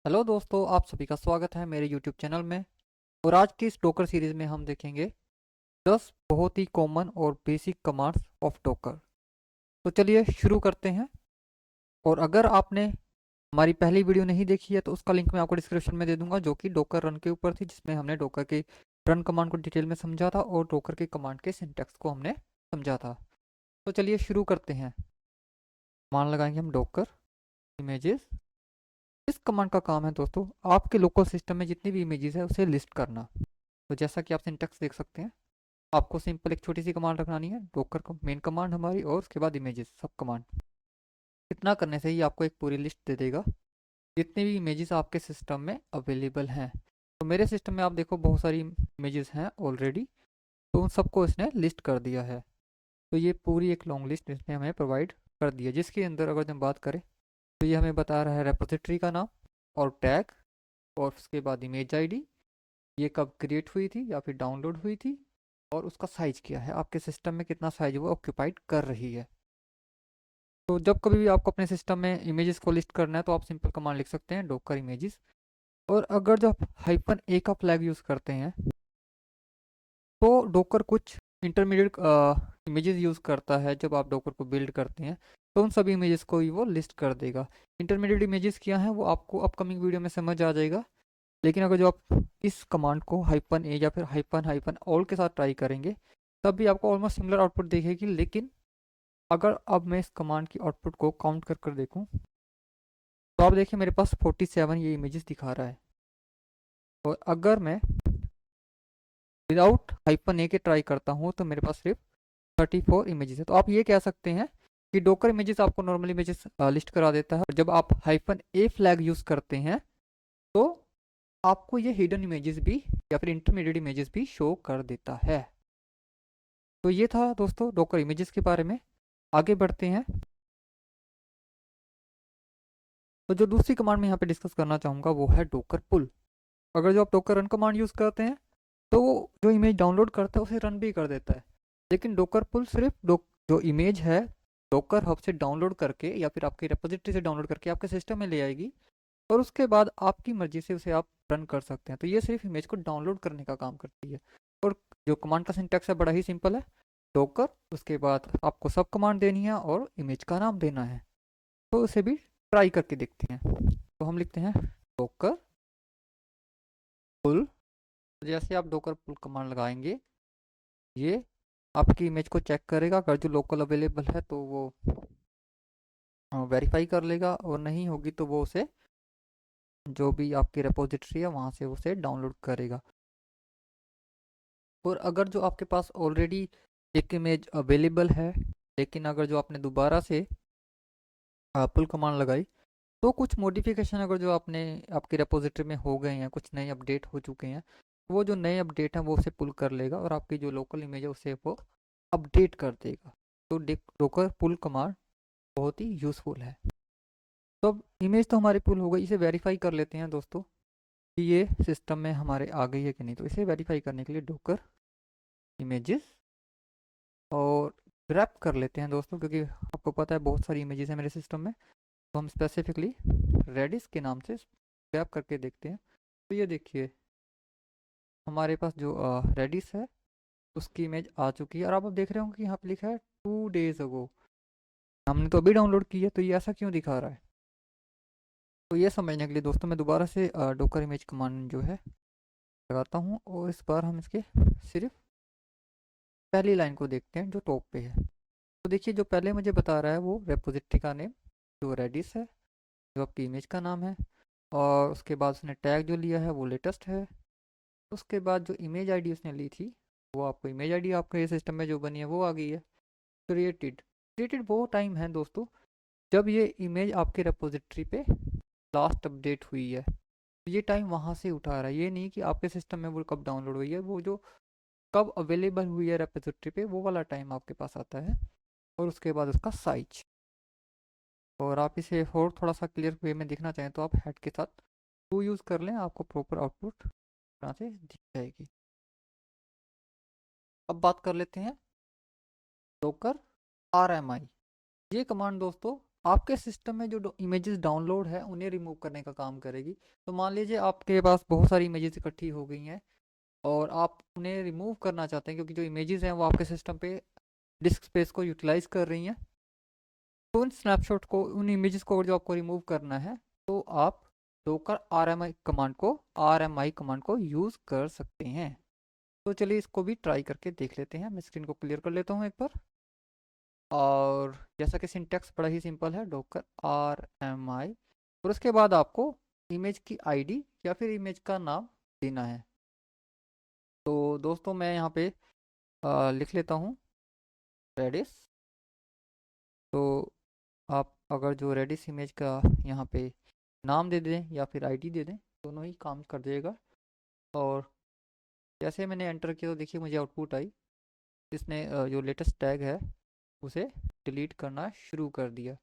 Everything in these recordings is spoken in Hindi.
हेलो दोस्तों, आप सभी का स्वागत है मेरे यूट्यूब चैनल में। और आज की इस डोकर सीरीज में हम देखेंगे 10 बहुत ही कॉमन और बेसिक कमांड्स ऑफ डोकर। तो चलिए शुरू करते हैं। और अगर आपने हमारी पहली वीडियो नहीं देखी है तो उसका लिंक मैं आपको डिस्क्रिप्शन में दे दूंगा, जो कि डोकर रन के ऊपर थी, जिसमें हमने डोकर के रन कमांड को डिटेल में समझा था और डोकर के कमांड के सिंटैक्स को हमने समझा था। तो चलिए शुरू करते हैं। मान लगाएंगे हम डोकर इमेजेस। इस कमांड का काम है दोस्तों, आपके लोकल सिस्टम में जितनी भी इमेजेस है उसे लिस्ट करना। तो जैसा कि आप सिंटैक्स देख सकते हैं, आपको सिंपल एक छोटी सी कमांड रखनी है, डोकर को मेन कमांड हमारी, और उसके बाद इमेजेस सब कमांड। इतना करने से ही आपको एक पूरी लिस्ट दे देगा जितने भी इमेजेस आपके सिस्टम में अवेलेबल हैं। तो मेरे सिस्टम में आप देखो बहुत सारी इमेजेस हैं ऑलरेडी, तो उन सबको इसने लिस्ट कर दिया है। तो ये पूरी एक लॉन्ग लिस्ट इसने हमें प्रोवाइड कर दी है, जिसके अंदर अगर हम बात करें तो ये हमें बता रहा है रेपोजिटरी का नाम और टैग, और उसके बाद इमेज आईडी, ये कब क्रिएट हुई थी या फिर डाउनलोड हुई थी, और उसका साइज़ क्या है, आपके सिस्टम में कितना साइज वो ऑक्यूपाइड कर रही है। तो जब कभी भी आपको अपने सिस्टम में इमेजेस को लिस्ट करना है तो आप सिंपल कमांड लिख सकते हैं डॉकर इमेजेस। और अगर जब हाइफन ए का फ्लैग यूज़ करते हैं तो डॉकर कुछ इंटरमीडिएट इमेजेस यूज़ करता है। जब आप डॉकर को बिल्ड करते हैं तो उन सभी इमेजेस को ही वो लिस्ट कर देगा। इंटरमीडिएट इमेजेस क्या हैं वो आपको अपकमिंग वीडियो में समझ आ जाएगा। लेकिन अगर जो आप इस कमांड को हाइपन ए या फिर हाइपन हाइपन ऑल के साथ ट्राई करेंगे तब भी आपको ऑलमोस्ट सिमिलर आउटपुट दिखेगी। लेकिन अगर अब मैं इस कमांड की आउटपुट को काउंट कर कर देखूं तो आप देखिए मेरे पास 47 ये इमेजेस दिखा रहा है। और अगर मैं विदाउट हाइपन ए के ट्राई करता हूं तो मेरे पास सिर्फ 34 इमेजेस है। तो आप ये कह सकते हैं कि डोकर इमेजेस आपको नॉर्मल इमेजेस लिस्ट करा देता है, और जब आप हाइपन ए फ्लैग यूज करते हैं तो आपको ये हिडन इमेजेस भी या फिर इंटरमीडिएट इमेजेस भी शो कर देता है। तो ये था दोस्तों डॉकर इमेजेस के बारे में। आगे बढ़ते हैं। तो जो दूसरी कमांड मैं यहाँ पे डिस्कस करना चाहूँगा वो है डॉकर पुल। अगर जो आप डॉकर रन कमांड यूज़ करते हैं तो वो जो इमेज डाउनलोड करता है उसे रन भी कर देता है। लेकिन डॉकर पुल सिर्फ जो इमेज है डॉकर हब से डाउनलोड करके या फिर आपकी रेपोजिटरी से डाउनलोड करके आपके सिस्टम में ले आएगी, और उसके बाद आपकी मर्जी से उसे आप रन कर सकते हैं। तो ये सिर्फ इमेज को डाउनलोड करने का काम करती है। और जो कमांड का सिंटैक्स है बड़ा ही सिंपल है, डॉकर, उसके बाद आपको सब कमांड देनी है और इमेज का नाम देना है। तो उसे भी ट्राई करके देखते हैं। तो हम लिखते हैं डॉकर पुल। जैसे आप डॉकर पुल कमांड लगाएंगे ये आपकी इमेज को चेक करेगा। अगर जो लोकल अवेलेबल है तो वो वेरीफाई कर लेगा, और नहीं होगी तो वो उसे जो भी आपकी रेपोजिटरी है वहाँ से उसे डाउनलोड करेगा। और अगर जो आपके पास ऑलरेडी एक इमेज अवेलेबल है, लेकिन अगर जो आपने दोबारा से पुल कमांड लगाई तो कुछ मॉडिफिकेशन अगर जो आपने आपकी रेपोजिटरी में हो गए हैं, कुछ नए अपडेट हो चुके हैं, तो वो जो नए अपडेट हैं वो उसे पुल कर लेगा और आपकी जो लोकल इमेज है उसे वो अपडेट कर देगा। तो डोकर पुल कमांड बहुत ही यूज़फुल है। तो अब इमेज तो हमारी पुल हो गई, इसे वेरीफाई कर लेते हैं दोस्तों कि ये सिस्टम में हमारे आ गई है कि नहीं। तो इसे वेरीफाई करने के लिए डोकर इमेजेस और ग्रैप कर लेते हैं दोस्तों, क्योंकि आपको पता है बहुत सारी इमेजेस हैं मेरे सिस्टम में। तो हम स्पेसिफिकली रेडिस के नाम से ग्रैप करके देखते हैं। तो ये देखिए हमारे पास जो रेडिस है उसकी इमेज आ चुकी है, और आप अब देख रहे होंगे कि यहाँ पे लिखा है 2 days अगो। हमने तो अभी डाउनलोड की है, तो ये ऐसा क्यों दिखा रहा है। तो ये समझने के लिए दोस्तों मैं दोबारा से डोकर इमेज कमांड जो है लगाता हूँ, और इस बार हम इसके सिर्फ पहली लाइन को देखते हैं जो टॉप पे है। तो देखिए जो पहले मुझे बता रहा है वो रेपोजिटरी का नेम जो रेडिस है, जो आपकी इमेज का नाम है, और उसके बाद उसने टैग जो लिया है वो लेटेस्ट है। उसके बाद जो इमेज आईडी उसने ली थी वो आपको इमेज आईडी आपके सिस्टम में जो बनी है वो आ गई है। क्रिएटेड क्रिएटेड वो टाइम है दोस्तों जब ये इमेज आपके रेपोजिटरी पे लास्ट अपडेट हुई है। तो ये टाइम वहाँ से उठा रहा है, ये नहीं कि आपके सिस्टम में वो कब डाउनलोड हुई है। वो जो कब अवेलेबल हुई है रेपोजिटरी पे वो वाला टाइम आपके पास आता है, और उसके बाद उसका साइज। और आप इसे और थोड़ा सा क्लियर वे में दिखना चाहें तो आप हेड के साथ टू यूज़ कर लें, आपको प्रॉपर आउटपुट तरह से दिख जाएगी। अब बात कर लेते हैं डॉकर RMI। ये कमांड दोस्तों आपके सिस्टम में जो इमेजेस डाउनलोड है उन्हें रिमूव करने का काम करेगी। तो मान लीजिए आपके पास बहुत सारी इमेजेस इकट्ठी हो गई हैं और आप उन्हें रिमूव करना चाहते हैं, क्योंकि जो इमेजेस हैं वो आपके सिस्टम पे डिस्क स्पेस को यूटिलाइज कर रही हैं। तो उन स्नैपशॉट को, उन इमेजेस को जो आपको रिमूव करना है, तो आप Docker R M I command को यूज़ कर सकते हैं। तो चलिए इसको भी ट्राई करके देख लेते हैं। मैं स्क्रीन को क्लियर कर लेता हूँ एक बार। और जैसा कि सिंटैक्स बड़ा ही सिंपल है, डोकर आर एम आई, और उसके बाद आपको इमेज की आईडी या फिर इमेज का नाम देना है। तो दोस्तों मैं यहाँ पे लिख लेता हूँ रेडिस। तो आप अगर जो रेडिस इमेज का यहाँ पे नाम दे दें या फिर आईडी दे दें, दोनों ही काम कर देगा। और जैसे मैंने एंटर किया तो देखिए मुझे आउटपुट आई। इसने जो लेटेस्ट टैग है उसे डिलीट करना शुरू कर दिया।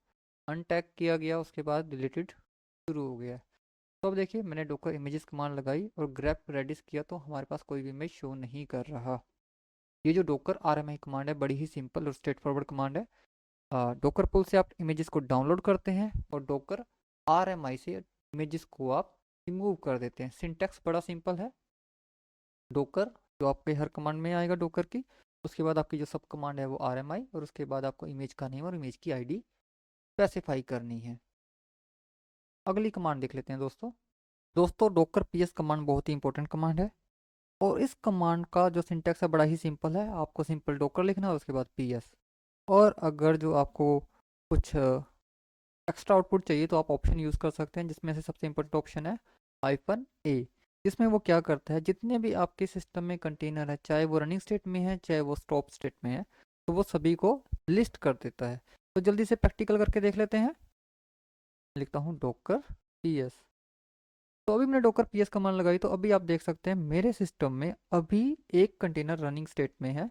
अनटैग किया गया, उसके बाद डिलीटेड शुरू हो गया। तो अब देखिए मैंने डोकर इमेजेस कमांड लगाई और ग्रैप रेडिस किया तो हमारे पास कोई भी इमेज शो नहीं कर रहा। ये जो Docker R M I command है बड़ी ही सिंपल और स्ट्रेट फॉरवर्ड कमांड है। डोकर पुल से आप इमेजेस को डाउनलोड करते हैं और डोकर आर एम आई से इमेजेस को आप रिमूव कर देते हैं। सिंटैक्स बड़ा सिंपल है। डोकर जो आपके हर कमांड में आएगा डोकर की, उसके बाद आपकी जो सब कमांड है वो आर एम आई, और उसके बाद आपको इमेज का नेम और इमेज की आईडी स्पेसिफाई करनी है। अगली कमांड देख लेते हैं दोस्तों डोकर पी एस कमांड बहुत ही इंपॉर्टेंट कमांड है। और इस कमांड का जो सिंटैक्स है बड़ा ही सिंपल है। आपको सिंपल डोकर लिखना है और उसके बाद पी एस। और अगर जो आपको कुछ एक्स्ट्रा आउटपुट चाहिए तो आप ऑप्शन यूज़ कर सकते हैं, जिसमें से सबसे इंपॉर्टेंट ऑप्शन है -a, जिसमें वो क्या करता है, जितने भी आपके सिस्टम में कंटेनर है, चाहे वो रनिंग स्टेट में है चाहे वो स्टॉप स्टेट में है, तो वो सभी को लिस्ट कर देता है। तो जल्दी से प्रैक्टिकल करके देख लेते हैं। लिखता हूँ डोकर पी एस। तो अभी मैंने डोकर पी एस कमांड लगाई तो अभी आप देख सकते हैं मेरे सिस्टम में अभी एक कंटेनर रनिंग स्टेट में है।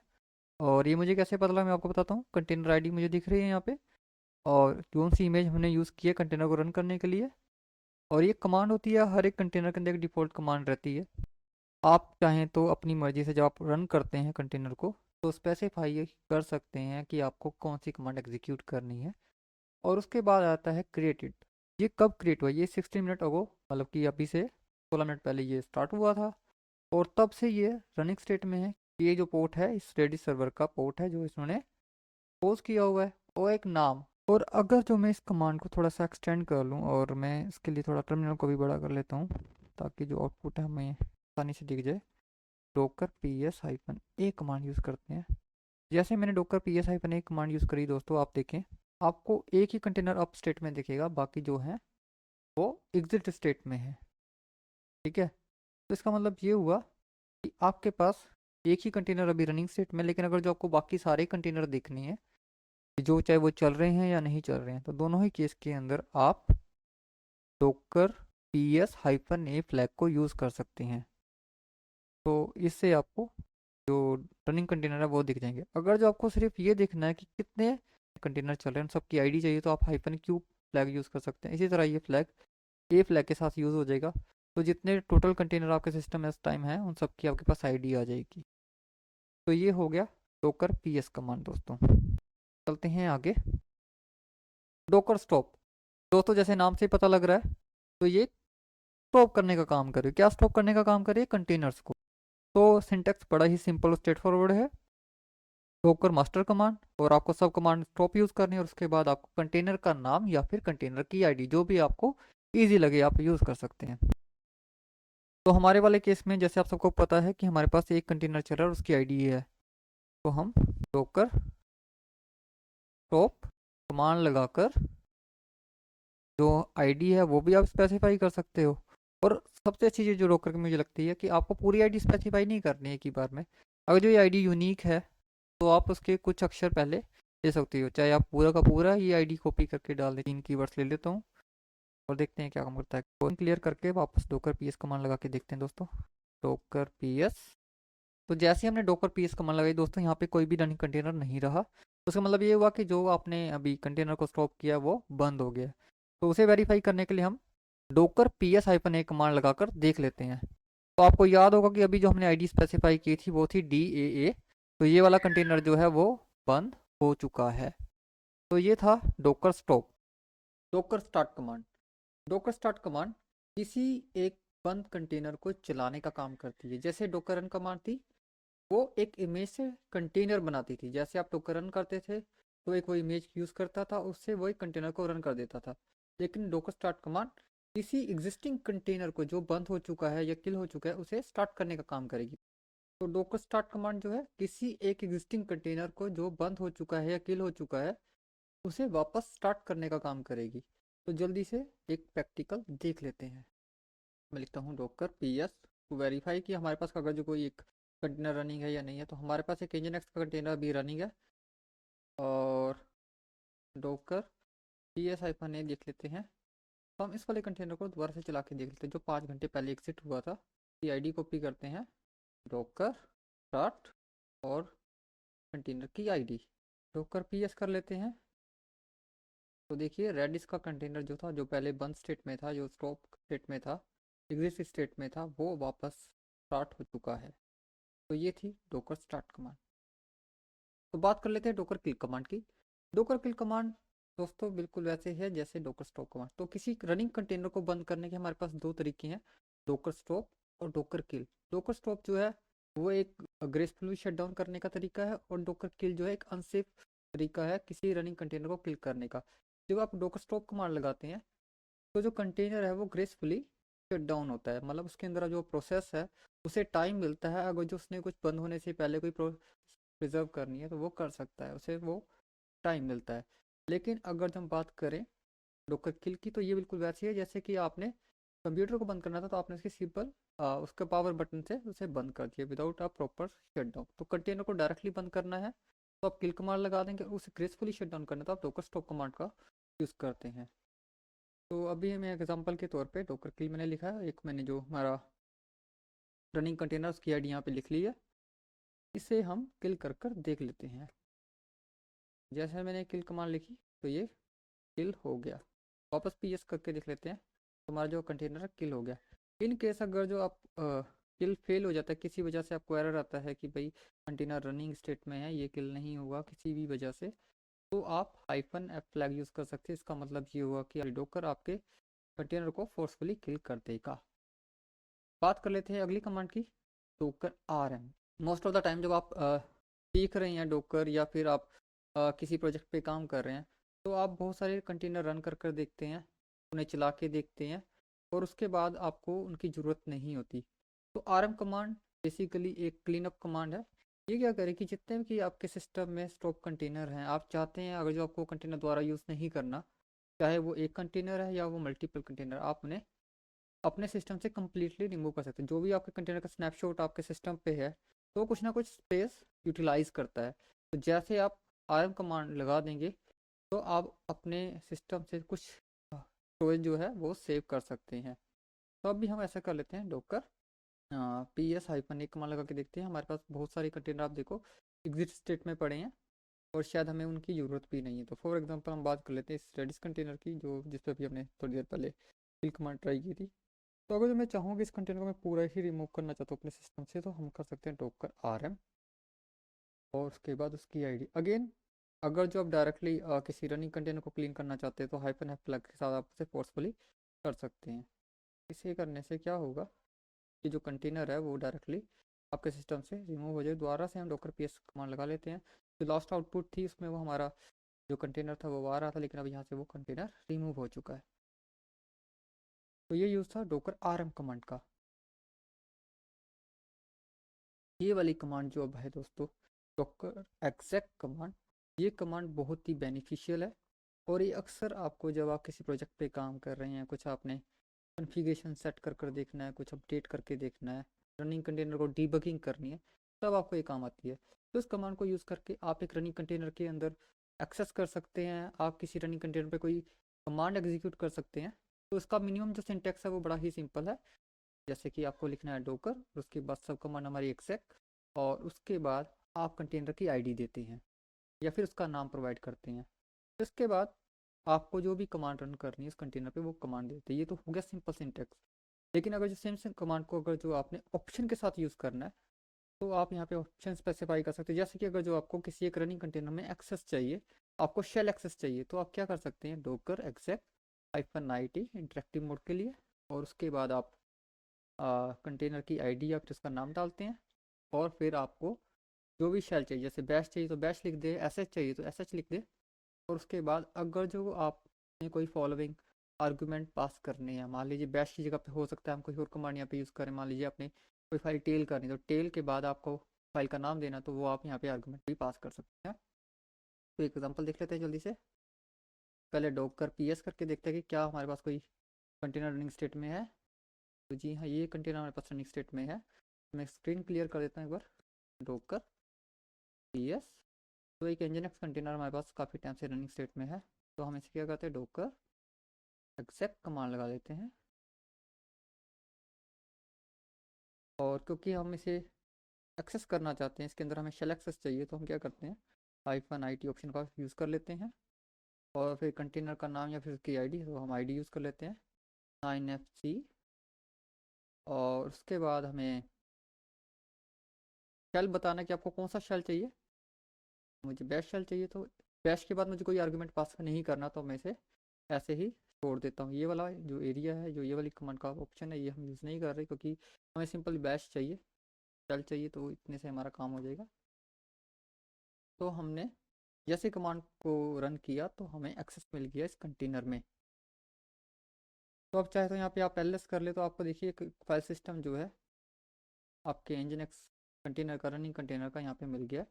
और ये मुझे कैसे पता लगा मैं आपको बताता हूँ। कंटेनर आईडी मुझे दिख रही है यहाँ पे, और कौन सी इमेज हमने यूज़ की है कंटेनर को रन करने के लिए। और ये कमांड होती है, हर एक कंटेनर के अंदर एक डिफ़ॉल्ट कमांड रहती है। आप चाहें तो अपनी मर्ज़ी से जब आप रन करते हैं कंटेनर को तो स्पेसिफाई कर सकते हैं कि आपको कौन सी कमांड एग्जीक्यूट करनी है। और उसके बाद आता है क्रिएटेड। ये कब क्रिएट हुआ? ये 16 मिनट अगो, मतलब कि अभी से 16 मिनट पहले ये स्टार्ट हुआ था। और तब से ये रनिंग स्टेट में है। ये जो पोर्ट है इस रेडिस सर्वर का पोर्ट है जो इन्होंने पोज किया हुआ है, और एक नाम। और अगर जो मैं इस कमांड को थोड़ा सा एक्सटेंड कर लूँ, और मैं इसके लिए थोड़ा टर्मिनल को भी बड़ा कर लेता हूँ ताकि जो आउटपुट है हमें आसानी से दिख जाए। डोकर पी एस हाइफन ए कमांड यूज़ करते हैं। जैसे मैंने डोकर पी एस हाइफन ए कमांड यूज़ करी दोस्तों, आप देखें आपको एक ही कंटेनर अप स्टेट में दिखेगा, बाकी जो है वो एग्जिट स्टेट में है। ठीक है, तो इसका मतलब ये हुआ कि आपके पास एक ही कंटेनर अभी रनिंग स्टेट में, लेकिन अगर जो आपको बाकी सारे कंटेनर देखने हैं जो चाहे वो चल रहे हैं या नहीं चल रहे हैं, तो दोनों ही केस के अंदर आप डोकर पी एस हाइफन ए फ्लैग को यूज़ कर सकते हैं। तो इससे आपको जो रनिंग कंटेनर है वो दिख जाएंगे। अगर जो आपको सिर्फ ये देखना है कि कितने कंटेनर चल रहे हैं, सबकी आईडी चाहिए, तो आप हाइफन क्यू फ्लैग यूज़ कर सकते हैं। इसी तरह ये फ्लैग ए फ्लैग के साथ यूज़ हो जाएगा। तो जितने टोटल कंटेनर आपके सिस्टम में इस टाइम है उन सब की आपके पास आईडी आ जाएगी। तो ये हो गया डोकर पी एस कमांड दोस्तों। चलते हैं आगे। डोकर स्टॉप दोस्तों, जैसे नाम से पता लग रहा है, तो ये स्टॉप करने का काम करे। क्या स्टॉप करने का काम करे? कंटेनर्स को। तो सिंटेक्स बड़ा ही सिंपल और स्ट्रेट फॉरवर्ड है। डोकर मास्टर कमांड, और आपको सब कमांड स्टॉप यूज़ करनी है, और उसके बाद आपको कंटेनर का नाम या फिर कंटेनर की आईडी जो भी आपको ईजी लगे आप यूज़ कर सकते हैं। तो हमारे वाले केस में जैसे आप सबको पता है कि हमारे पास एक कंटेनर चल रहा है और उसकी आईडी है, तो हम डोकर स्टॉप कमांड लगाकर जो आईडी है वो भी आप स्पेसिफाई कर सकते हो। और सबसे अच्छी चीज़ जो डोकर की मुझे लगती है कि आपको पूरी आईडी स्पेसिफाई नहीं करनी है एक ही बार में। अगर जो ये आईडी यूनिक है तो आप उसके कुछ अक्षर पहले ले सकते हो, चाहे आप पूरा का पूरा ये आईडी कॉपी करके डाल दें। 3 कीवर्ड्स ले लेता हूँ और देखते हैं क्या काम करता है। कोड क्लियर करके वापस डोकर पी एस कमांड लगा के देखते हैं दोस्तों। डोकर पी एस, तो जैसे हमने डोकर पी एस कमांड लगाई दोस्तों, यहाँ पे कोई भी रनिंग कंटेनर नहीं रहा। तो उसका मतलब ये हुआ कि जो आपने अभी कंटेनर को स्टॉप किया वो बंद हो गया। तो उसे वेरीफाई करने के लिए हम डोकर पी एस हाइफन ए कमांड लगाकर देख लेते हैं। तो आपको याद होगा कि अभी जो हमने आईडी स्पेसिफाई की थी वो थी DAA। तो ये वाला कंटेनर जो है वो बंद हो चुका है। तो ये था docker stop. Docker start command. Docker start command किसी एक बंद कंटेनर को चलाने का काम करती है। जैसे डॉकर रन कमांड थी, वो एक इमेज से कंटेनर बनाती थी। जैसे आप डॉकर रन करते थे तो एक वो इमेज यूज़ करता था, उससे वही कंटेनर को रन कर देता था। लेकिन डॉकर स्टार्ट कमांड किसी एग्जिस्टिंग कंटेनर को जो बंद हो चुका है या किल हो चुका है उसे स्टार्ट करने का काम करेगी। तो डॉकर स्टार्ट कमांड जो है किसी एक एग्जिस्टिंग कंटेनर को जो बंद हो चुका है या किल हो चुका है उसे वापस स्टार्ट करने का काम करेगी। तो जल्दी से एक प्रैक्टिकल देख लेते हैं। मैं लिखता हूँ डॉकर पीएस टू वेरीफाई कि हमारे पास अगर जो कोई एक कंटेनर रनिंग है या नहीं है। तो हमारे पास एक इंजन का कंटेनर भी रनिंग है। और डॉकर PS-A देख लेते हैं। तो हम इस वाले कंटेनर को दोबारा से चला के देख लेते हैं जो 5 घंटे पहले एग्जिट हुआ था। ID कॉपी करते हैं, डॉकर स्टार्ट और कंटेनर की ID डॉकर PS कर लेते हैं। तो देखिए रेडिस का कंटेनर जो था, जो पहले बंद स्टेट में था, जो स्टॉप स्टेट में था, एग्जिट स्टेट में था, वो वापस स्टार्ट हो चुका है। तो ये थी डॉकर स्टार्ट कमांड। तो बात कर लेते हैं डॉकर किल कमांड की। डॉकर किल कमांड दोस्तों बिल्कुल वैसे है जैसे डॉकर स्टॉप कमांड। तो किसी रनिंग कंटेनर को बंद करने के हमारे पास दो तरीके हैं, डॉकर स्टॉप और डॉकर किल। डॉकर स्टॉप जो है वो एक ग्रेसफुली शट डाउन करने का तरीका है, और डॉकर किल जो है एक अनसेफ तरीका है किसी रनिंग कंटेनर को किल करने का। जब आप डॉकर स्टॉप कमांड लगाते हैं तो जो कंटेनर है वो ग्रेसफुली शट डाउन होता है, मतलब उसके अंदर जो प्रोसेस है उसे टाइम मिलता है। अगर जो उसने कुछ बंद होने से पहले कोई प्रिजर्व करनी है तो वो कर सकता है, उसे वो टाइम मिलता है। लेकिन अगर हम बात करें डॉकर किल की तो ये बिल्कुल वैसी है जैसे कि आपने कंप्यूटर को बंद करना था तो आपने उसकी सिंपल उसके पावर बटन से उसे बंद कर दिया without a proper shut down. तो कंटेनर को डायरेक्टली बंद करना है तो आप किल कमांड लगा देंगे, उसे ग्रेसफुली शट डाउन करना तो आप डॉकर स्टॉप कमांड का यूज़ करते हैं। तो अभी मैं एग्जांपल के तौर पे डॉकर किल मैंने लिखा है, एक मैंने जो हमारा रनिंग कंटेनर उसकी आईडी यहाँ पे लिख ली है। इसे हम किल कर कर देख लेते हैं। जैसे मैंने किल कमांड लिखी तो ये किल हो गया। वापस PS करके देख लेते हैं तो हमारा जो कंटेनर है किल हो गया। इन केस अगर जो आप किल फेल हो जाता है, किसी वजह से आपको एरर आता है कि भाई कंटेनर रनिंग स्टेट में है, ये किल नहीं हुआ किसी भी वजह से, तो आप -F फ्लैग यूज़ कर सकते हैं। इसका मतलब ये हुआ कि डॉकर आपके कंटेनर को फोर्सफुली किल कर देगा। बात कर लेते हैं अगली कमांड की, Docker RM। Most of the time जब आप सीख रहे हैं डॉकर या फिर आप किसी प्रोजेक्ट पे काम कर रहे हैं तो आप बहुत सारे कंटेनर रन कर कर देखते हैं, उन्हें चला के देखते हैं और उसके बाद आपको उनकी ज़रूरत नहीं होती। तो RM कमांड बेसिकली एक क्लीन अप कमांड है। ये क्या करे कि जितने भी आपके सिस्टम में स्टॉप कंटेनर हैं, आप चाहते हैं अगर जो आपको कंटेनर द्वारा यूज़ नहीं करना, चाहे वो एक कंटेनर है या वो मल्टीपल कंटेनर, आप उन्हें अपने सिस्टम से कम्प्लीटली रिमूव कर सकते हैं। जो भी आपके कंटेनर का स्नैपशॉट आपके सिस्टम पे है तो कुछ ना कुछ स्पेस यूटिलाइज करता है। तो जैसे आप RM कमांड लगा देंगे तो आप अपने सिस्टम से कुछ स्टोरेज जो है वो सेव कर सकते हैं। तो अभी हम ऐसा कर लेते हैं, डॉकर PS-A कमांड लगा के देखते हैं। हमारे पास बहुत सारे कंटेनर आप देखो एग्जिट स्टेट में पड़े हैं और शायद हमें उनकी ज़रूरत भी नहीं है। तो फॉर एग्जांपल हम बात कर लेते हैं इस रेडिस कंटेनर की, जो जिस पर भी हमने थोड़ी देर पहले किल कमांड ट्राई की थी। तो अगर मैं चाहूँ कि इस कंटेनर को मैं पूरा ही रिमूव करना चाहता हूँ अपने सिस्टम से, तो हम कर सकते हैं डॉकर RM और उसके बाद उसकी ID अगेन। अगर जो आप डायरेक्टली किसी रनिंग कंटेनर को क्लीन करना चाहते हैं तो -F प्लग के साथ आप उसे फोर्सफुली कर सकते हैं। इसे करने से क्या होगा कि जो कंटेनर है वो डायरेक्टली आपके सिस्टम से रिमूव हो जाए। दोबारा से हम डॉकर PS कमांड लगा लेते हैं। जो लास्ट आउटपुट थी उसमें वो हमारा जो कंटेनर था वो आ रहा था, लेकिन अब यहाँ से वो कंटेनर रिमूव हो चुका है। तो ये यूज़ था डॉकर RM कमांड का। ये वाली कमांड जो अब है दोस्तों, डॉकर exec कमांड, ये कमांड बहुत ही बेनिफिशियल है और ये अक्सर आपको जब आप किसी प्रोजेक्ट पे काम कर रहे हैं, कुछ आपने कॉन्फ़िगरेशन सेट कर कर देखना है, कुछ अपडेट करके देखना है, रनिंग कंटेनर को डीबगिंग करनी है, तब आपको ये काम आती है। तो इस कमांड को यूज़ करके आप एक रनिंग कंटेनर के अंदर एक्सेस कर सकते हैं, आप किसी रनिंग कंटेनर पे कोई कमांड एग्जीक्यूट कर सकते हैं। तो इसका मिनिमम जो सिंटेक्स है वो बड़ा ही सिंपल है। जैसे कि आपको लिखना है डॉकर, उसके बाद सब कमांड हमारी एक्सेक, और उसके बाद आप कंटेनर की ID देते हैं या फिर उसका नाम प्रोवाइड करते हैं। इसके बाद आपको जो भी कमांड रन करनी है इस कंटेनर पे वो कमांड देते हैं। ये तो हो गया सिंपल सिंटेक्स। लेकिन अगर जो सेम सेम कमांड को अगर जो आपने ऑप्शन के साथ यूज़ करना है तो आप यहाँ पे ऑप्शन स्पेसिफाई कर सकते हैं। जैसे कि अगर जो आपको किसी एक रनिंग कंटेनर में एक्सेस चाहिए, आपको शेल एक्सेस चाहिए, तो आप क्या कर सकते हैं, Docker exec -IT interactive mode के लिए, और उसके बाद आप कंटेनर की आईडी या फिर उसका नाम डालते हैं, और फिर आपको जो भी शेल चाहिए, जैसे बैश चाहिए तो बैश लिख दे, एसएच चाहिए तो एसएच लिख दे। और उसके बाद अगर जो आपने कोई फॉलोइंग आर्गूमेंट पास करने हैं, मान लीजिए बैश की जगह पे हो सकता है हम कोई और कमांड यहाँ पे यूज़ करें, मान लीजिए आपने कोई फाइल टेल करनी, तो टेल के बाद आपको फाइल का नाम देना, तो वो आप यहाँ पे आर्गूमेंट भी पास कर सकते हैं। तो एक एग्जांपल देख लेते हैं जल्दी से। पहले डॉकर पीएस करके देखते हैं कि क्या हमारे पास कोई कंटेनर रनिंग स्टेट में है। तो जी हाँ, ये कंटेनर हमारे पास रनिंग स्टेट में है। मैं स्क्रीन क्लियर कर देता हूँ एक बार। डॉकर पीएस, तो एक nginx कंटेनर हमारे पास काफ़ी टाइम से रनिंग स्टेट में है। तो हम इसे क्या करते हैं, डॉकर एक्सेक कमांड लगा देते हैं, और क्योंकि हम इसे एक्सेस करना चाहते हैं, इसके अंदर हमें शेल एक्सेस चाहिए, तो हम क्या करते हैं, -IT ऑप्शन का यूज़ कर लेते हैं, और फिर कंटेनर का नाम या फिर उसकी आईडी, तो हम आईडी यूज़ कर लेते हैं 9FC। और उसके बाद हमें शेल बताना कि आपको कौन सा शेल चाहिए। मुझे बैश शेल चाहिए, तो बैश के बाद मुझे कोई आर्गुमेंट पास नहीं करना, तो मैं इसे ऐसे ही छोड़ देता हूँ। ये वाला जो एरिया है, जो ये वाली कमांड का ऑप्शन है, ये हम यूज़ नहीं कर रहे, क्योंकि हमें सिंपल बैश चाहिए, शेल चाहिए, तो इतने से हमारा काम हो जाएगा। तो हमने जैसे कमांड को रन किया तो हमें एक्सेस मिल गया इस कंटेनर में। तो अब चाहे तो यहाँ पे आप ls कर ले, तो आपको देखिए फाइल सिस्टम जो है आपके nginx कंटेनर का, रनिंग कंटेनर का यहाँ पे मिल गया।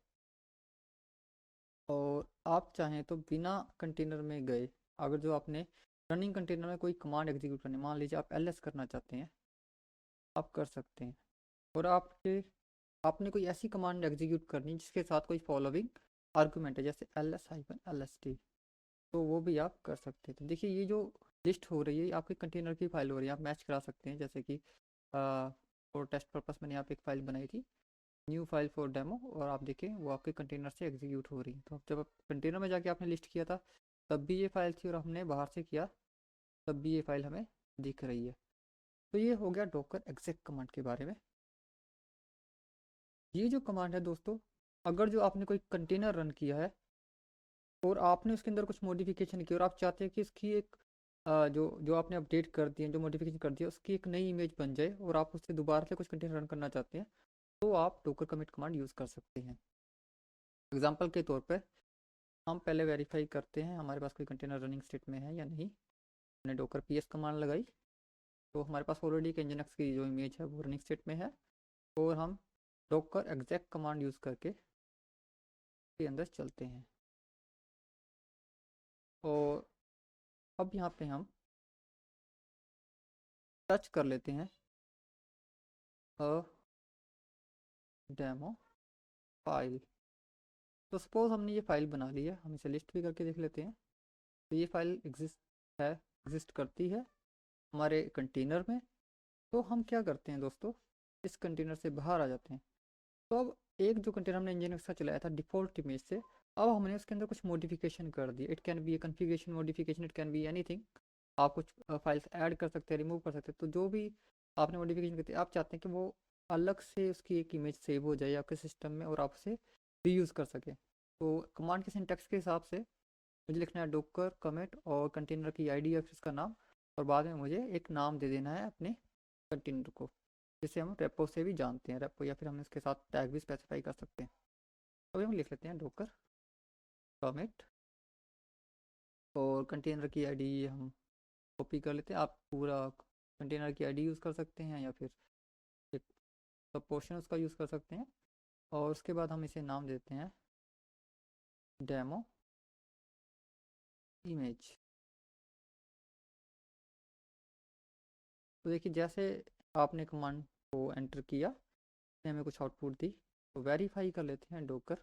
और आप चाहें तो बिना कंटेनर में गए, अगर जो आपने रनिंग कंटेनर में कोई कमांड एग्जीक्यूट करनी, मान लीजिए आप ls करना चाहते हैं, आप कर सकते हैं। और आपने कोई ऐसी कमांड एग्जीक्यूट करनी जिसके साथ कोई फॉलोइंग आर्गूमेंट है, जैसे ls-lst, तो वो भी आप कर सकते हैं। तो देखिए ये जो लिस्ट हो रही है, आपके कंटेनर की फाइल हो रही है, आप मैच करा सकते हैं। जैसे कि फॉर टेस्ट पर्पस मैंने यहाँ पे एक फ़ाइल बनाई थी, न्यू फाइल फॉर डेमो, और आप देखें वो आपके कंटेनर से एग्जीक्यूट हो रही है। तो जब आप कंटेनर में जाके आपने लिस्ट किया था तब भी ये फाइल थी, और हमने बाहर से किया तब भी ये फाइल हमें दिख रही है। तो ये हो गया डॉकर एक्सेक कमांड के बारे में। ये जो कमांड है दोस्तों, अगर जो आपने कोई कंटेनर रन किया है और आपने उसके अंदर कुछ मॉडिफिकेशन किया, और आप चाहते हैं कि इसकी एक जो जो आपने अपडेट कर दिए, जो मॉडिफिकेशन कर दिया, उसकी एक नई इमेज बन जाए, और आप उससे दोबारा से कुछ कंटेनर रन करना चाहते हैं, तो आप डॉकर कमिट कमांड यूज़ कर सकते हैं। एग्जांपल के तौर पर हम पहले वेरीफाई करते हैं हमारे पास कोई कंटेनर रनिंग स्टेट में है या नहीं। हमने डॉकर पीएस कमांड लगाई, तो हमारे पास ऑलरेडी एक nginx की जो इमेज है वो रनिंग स्टेट में है, और हम डॉकर एक्सेक कमांड यूज़ करके के अंदर चलते हैं। और अब यहाँ पे हम सर्च कर लेते हैं डेमो फाइल। तो सपोज़ हमने ये फ़ाइल बना ली है, हम इसे लिस्ट भी करके देख लेते हैं। तो ये फ़ाइल एग्जिस्ट करती है हमारे कंटेनर में। तो हम क्या करते हैं दोस्तों, इस कंटेनर से बाहर आ जाते हैं। तो अब एक जो कंटेनर हमने nginx का चलाया था डिफ़ॉल्ट इमेज से, अब हमने उसके अंदर कुछ मॉडिफिकेशन कर दी। It can be a configuration modification, it can be anything. आप कुछ फाइल्स ऐड कर सकते हैं, रिमूव कर सकते हैं। तो जो भी आपने मॉडिफिकेशन करती है, आप चाहते हैं कि वो अलग से उसकी एक इमेज सेव हो जाए आपके सिस्टम में, और आप उसे रीयूज़ कर सकें। तो कमांड के सिंटैक्स के हिसाब से मुझे लिखना है डॉकर कमिट और कंटेनर की आईडी या फिर इसका नाम, और बाद में मुझे एक नाम दे देना है अपने कंटेनर को, जिसे हम रेपो से भी जानते हैं, रेपो, या फिर हम इसके साथ टैग भी स्पेसिफाई कर सकते हैं। अभी हम लिख लेते हैं डॉकर कमिट, और कंटेनर की आईडी हम कॉपी कर लेते हैं। आप पूरा कंटेनर की आईडी यूज़ कर सकते हैं, या फिर एक सब पोर्शन उसका यूज़ कर सकते हैं। और उसके बाद हम इसे नाम देते हैं डेमो इमेज। तो देखिए जैसे आपने कमांड को एंटर किया, हमें कुछ आउटपुट दी। तो वेरीफाई कर लेते हैं डॉकर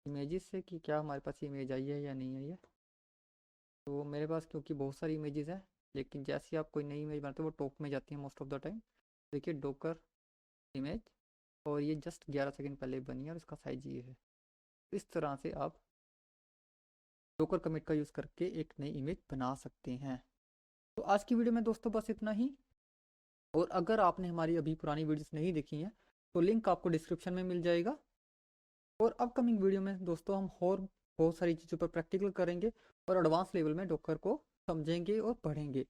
इमेजेस से कि क्या हमारे पास इमेज आई है या नहीं आई है। तो मेरे पास क्योंकि बहुत सारी इमेजेस हैं, लेकिन जैसे ही आप कोई नई इमेज बनाते हो वो टॉप में जाती है मोस्ट ऑफ द टाइम। देखिए डॉकर इमेज, और ये जस्ट 11 सेकंड पहले बनी है, और इसका साइज ये है। इस तरह से आप डॉकर कमिट का यूज़ करके एक नई इमेज बना सकते हैं। तो आज की वीडियो में दोस्तों बस इतना ही। और अगर आपने हमारी अभी पुरानी वीडियोस नहीं देखी हैं, तो लिंक आपको डिस्क्रिप्शन में मिल जाएगा। और अपकमिंग वीडियो में दोस्तों हम और बहुत सारी चीज़ों पर प्रैक्टिकल करेंगे, और एडवांस लेवल में डॉकर को समझेंगे और पढ़ेंगे।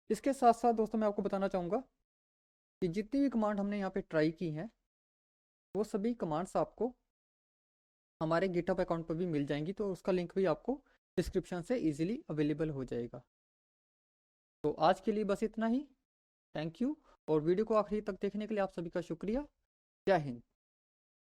इसके साथ साथ दोस्तों मैं आपको बताना चाहूँगा कि जितनी भी कमांड हमने यहाँ पे ट्राई की हैं वो सभी कमांड्स आपको हमारे गिटहब अकाउंट पर भी मिल जाएंगी, तो उसका लिंक भी आपको डिस्क्रिप्शन से इजीली अवेलेबल हो जाएगा। तो आज के लिए बस इतना ही। थैंक यू, और वीडियो को आखिरी तक देखने के लिए आप सभी का शुक्रिया। जय हिंद।